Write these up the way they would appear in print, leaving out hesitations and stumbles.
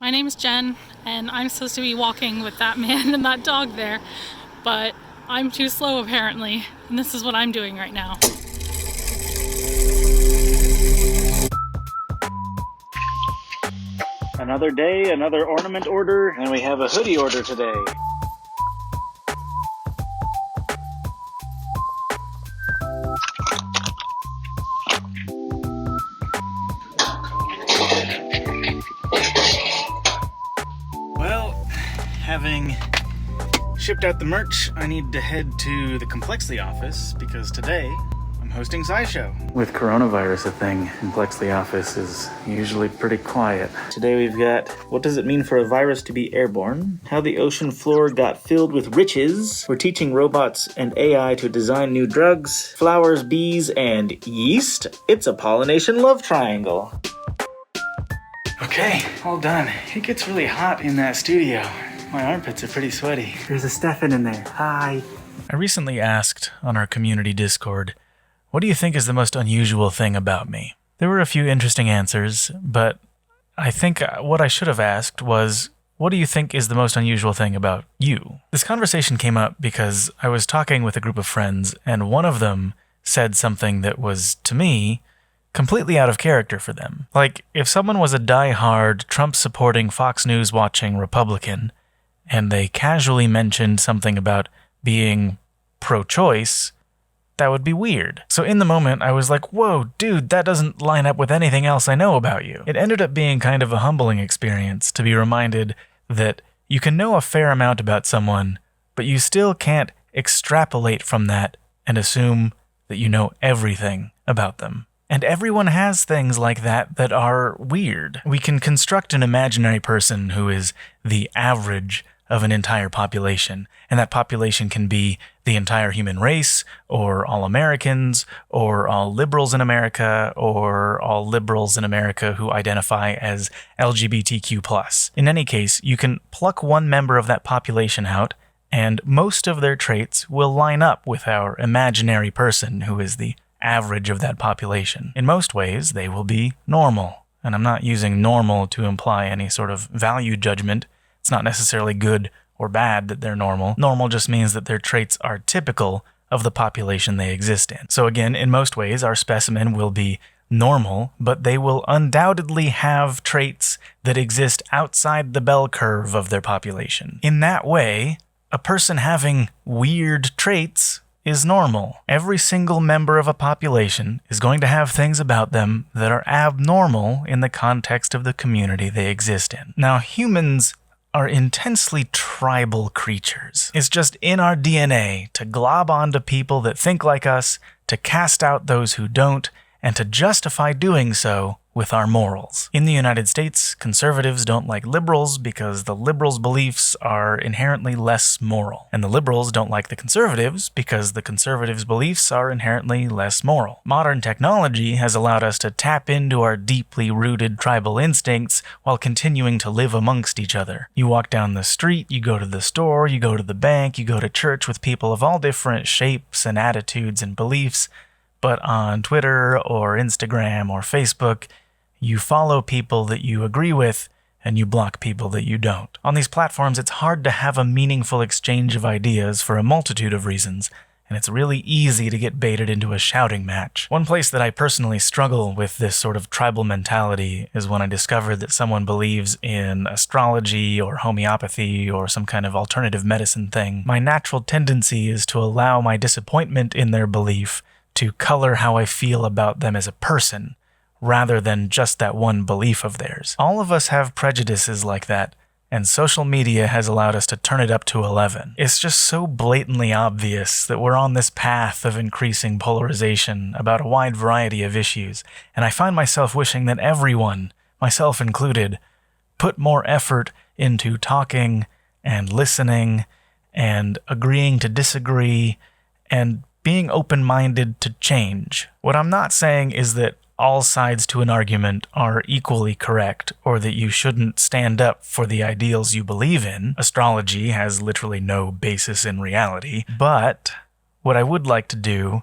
My name's Jen, and I'm supposed to be walking with that man and that dog there, but I'm too slow apparently, and this is what I'm doing right now. Another day, another ornament order, and we have a hoodie order today. Well, having shipped out the merch, I need to head to the Complexly office because today I'm hosting SciShow. With coronavirus a thing, Complexly office is usually pretty quiet. Today we've got what does it mean for a virus to be airborne, how the ocean floor got filled with riches, we're teaching robots and AI to design new drugs, flowers, bees, and yeast. It's a pollination love triangle. Okay, all done. It gets really hot in that studio. My armpits are pretty sweaty. There's a Stefan in there. Hi. I recently asked on our community Discord, what do you think is the most unusual thing about me? There were a few interesting answers, but I think what I should have asked was, what do you think is the most unusual thing about you? This conversation came up because I was talking with a group of friends, and one of them said something that was, to me, completely out of character for them. Like, if someone was a die-hard, Trump-supporting, Fox News-watching Republican, and they casually mentioned something about being pro-choice, that would be weird. So in the moment, I was like, whoa, dude, that doesn't line up with anything else I know about you. It ended up being kind of a humbling experience to be reminded that you can know a fair amount about someone, but you still can't extrapolate from that and assume that you know everything about them. And everyone has things like that that are weird. We can construct an imaginary person who is the average of an entire population, and that population can be the entire human race, or all Americans, or all liberals in America, or all liberals in America who identify as LGBTQ+. In any case, you can pluck one member of that population out, and most of their traits will line up with our imaginary person who is the average of that population. In most ways, they will be normal. And I'm not using normal to imply any sort of value judgment. It's not necessarily good or bad that they're normal. Normal just means that their traits are typical of the population they exist in. So again, in most ways, our specimen will be normal, but they will undoubtedly have traits that exist outside the bell curve of their population. In that way, a person having weird traits is normal. Every single member of a population is going to have things about them that are abnormal in the context of the community they exist in. Now, humans are intensely tribal creatures. It's just in our DNA to glob onto people that think like us, to cast out those who don't, and to justify doing so with our morals. In the United States, conservatives don't like liberals because the liberals' beliefs are inherently less moral. And the liberals don't like the conservatives because the conservatives' beliefs are inherently less moral. Modern technology has allowed us to tap into our deeply rooted tribal instincts while continuing to live amongst each other. You walk down the street, you go to the store, you go to the bank, you go to church with people of all different shapes and attitudes and beliefs, but on Twitter or Instagram or Facebook, you follow people that you agree with, and you block people that you don't. On these platforms, it's hard to have a meaningful exchange of ideas for a multitude of reasons, and it's really easy to get baited into a shouting match. One place that I personally struggle with this sort of tribal mentality is when I discover that someone believes in astrology or homeopathy or some kind of alternative medicine thing. My natural tendency is to allow my disappointment in their belief to color how I feel about them as a person, rather than just that one belief of theirs. All of us have prejudices like that, and social media has allowed us to turn it up to 11. It's just so blatantly obvious that we're on this path of increasing polarization about a wide variety of issues, and I find myself wishing that everyone, myself included, put more effort into talking and listening and agreeing to disagree and being open-minded to change. What I'm not saying is that all sides to an argument are equally correct, or that you shouldn't stand up for the ideals you believe in. Astrology has literally no basis in reality. But what I would like to do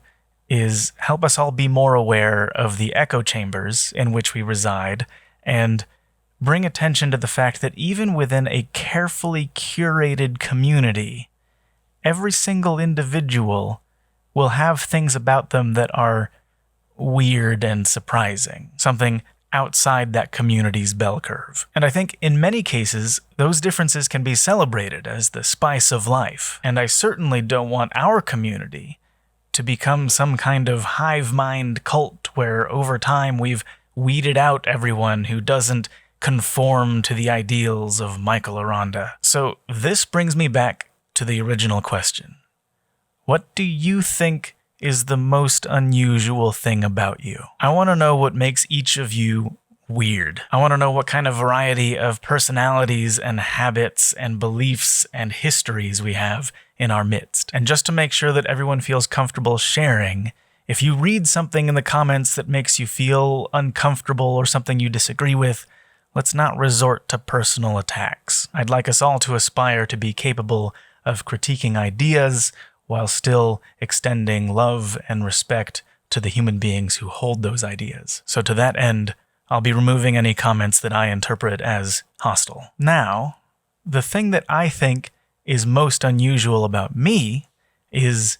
is help us all be more aware of the echo chambers in which we reside and bring attention to the fact that even within a carefully curated community, every single individual will have things about them that are weird and surprising, something outside that community's bell curve. And I think in many cases, those differences can be celebrated as the spice of life. And I certainly don't want our community to become some kind of hive mind cult where over time we've weeded out everyone who doesn't conform to the ideals of Michael Aranda. So this brings me back to the original question. What do you think is the most unusual thing about you? I want to know what makes each of you weird. I want to know what kind of variety of personalities and habits and beliefs and histories we have in our midst. And just to make sure that everyone feels comfortable sharing, if you read something in the comments that makes you feel uncomfortable or something you disagree with, let's not resort to personal attacks. I'd like us all to aspire to be capable of critiquing ideas while still extending love and respect to the human beings who hold those ideas. So to that end, I'll be removing any comments that I interpret as hostile. Now, the thing that I think is most unusual about me is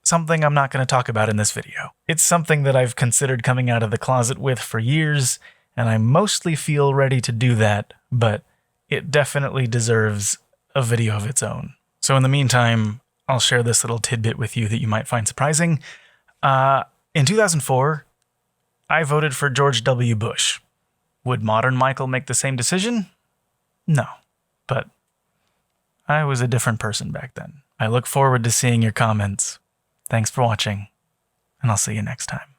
something I'm not going to talk about in this video. It's something that I've considered coming out of the closet with for years, and I mostly feel ready to do that, but it definitely deserves a video of its own. So in the meantime, I'll share this little tidbit with you that you might find surprising. In 2004, I voted for George W. Bush. Would modern Michael make the same decision? No, but I was a different person back then. I look forward to seeing your comments. Thanks for watching, and I'll see you next time.